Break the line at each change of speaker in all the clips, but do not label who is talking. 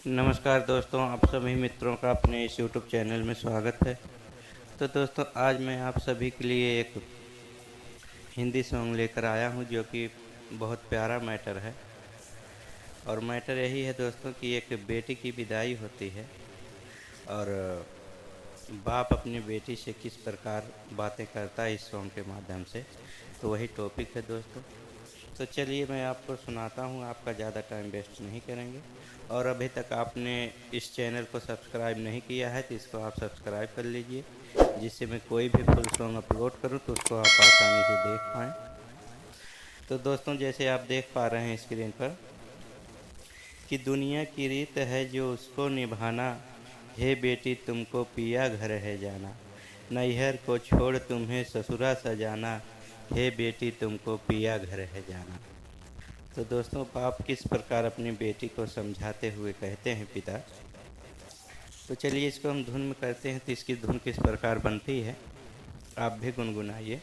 नमस्कार दोस्तों, आप सभी मित्रों का अपने इस यूट्यूब चैनल में स्वागत है। तो दोस्तों, आज मैं आप सभी के लिए एक हिंदी सॉन्ग लेकर आया हूं जो कि बहुत प्यारा मैटर है। और मैटर यही है दोस्तों कि एक बेटी की विदाई होती है और बाप अपनी बेटी से किस प्रकार बातें करता है इस सॉन्ग के माध्यम से। तो वही टॉपिक है दोस्तों। तो चलिए मैं आपको सुनाता हूँ, आपका ज़्यादा टाइम वेस्ट नहीं करेंगे। और अभी तक आपने इस चैनल को सब्सक्राइब नहीं किया है तो इसको आप सब्सक्राइब कर लीजिए, जिससे मैं कोई भी फुल सॉन्ग अपलोड करूँ तो उसको आप आसानी से देख पाएँ। तो दोस्तों, जैसे आप देख पा रहे हैं स्क्रीन पर कि दुनिया की रीत है जो उसको निभाना, हे बेटी तुमको पिया घर है जाना, नैहर को छोड़ तुम्हें ससुरा सजाना, हे बेटी तुमको पिया घर है जाना। तो दोस्तों, बाप किस प्रकार अपनी बेटी को समझाते हुए कहते हैं पिता। तो चलिए इसको हम धुन में करते हैं। तो इसकी धुन किस प्रकार बनती है, आप भी गुनगुनाइए।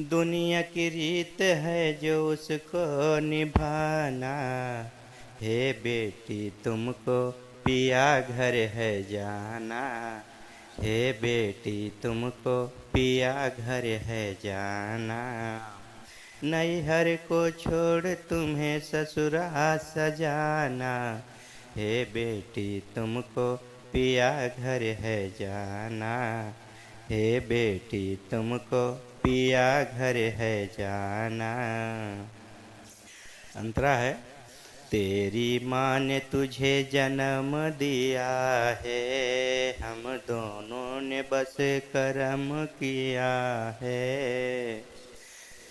दुनिया की रीत है जो उसको निभाना, हे बेटी तुमको पिया घर है जाना, हे बेटी तुमको पिया घर है जाना, नैहर को छोड़ तुम्हें ससुरा सजाना, हे बेटी तुमको पिया घर है जाना, हे बेटी तुमको पिया घर है जाना। अंतरा है। तेरी माँ ने तुझे जन्म दिया है, हम दोनों ने बस कर्म किया है।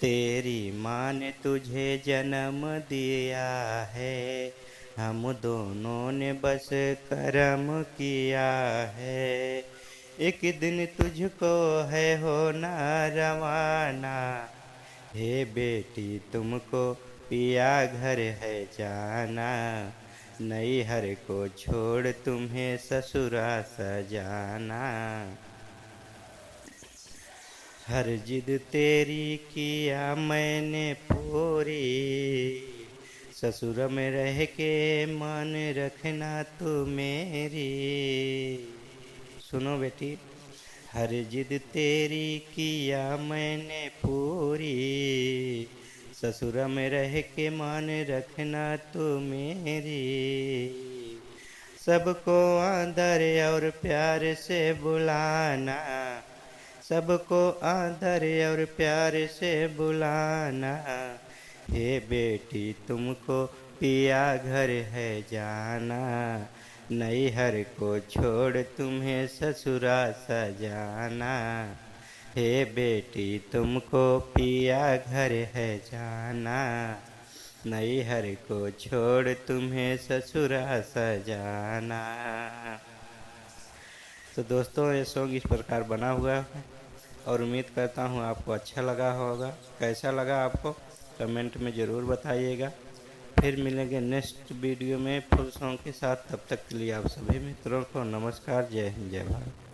तेरी माँ ने तुझे जन्म दिया है, हम दोनों ने बस कर्म किया है। एक दिन तुझको है होना रवाना, हे बेटी तुमको पिया घर है जाना, नैहर को छोड़ तुम्हें ससुरा सजाना। हर जिद तेरी किया मैंने पूरी, ससुर में रह के मान रखना तू मेरी। सुनो बेटी, हर जिद तेरी किया मैंने पूरी, ससुर में रह के मान रखना तू मेरी। सबको आदर और प्यार से बुलाना, सबको आदर और प्यार से बुलाना, हे बेटी तुमको पिया घर है जाना, नैहर को छोड़ तुम्हें ससुरा सजाना, हे बेटी तुमको पिया घर है जाना, नैहर को छोड़ तुम्हें ससुरा सजाना। तो दोस्तों, ये सॉन्ग इस प्रकार बना हुआ है और उम्मीद करता हूँ आपको अच्छा लगा होगा। कैसा लगा आपको कमेंट में ज़रूर बताइएगा। फिर मिलेंगे नेक्स्ट वीडियो में फुल सॉन्ग के साथ। तब तक के लिए आप सभी मित्रों को नमस्कार। जय हिंद, जय भारत।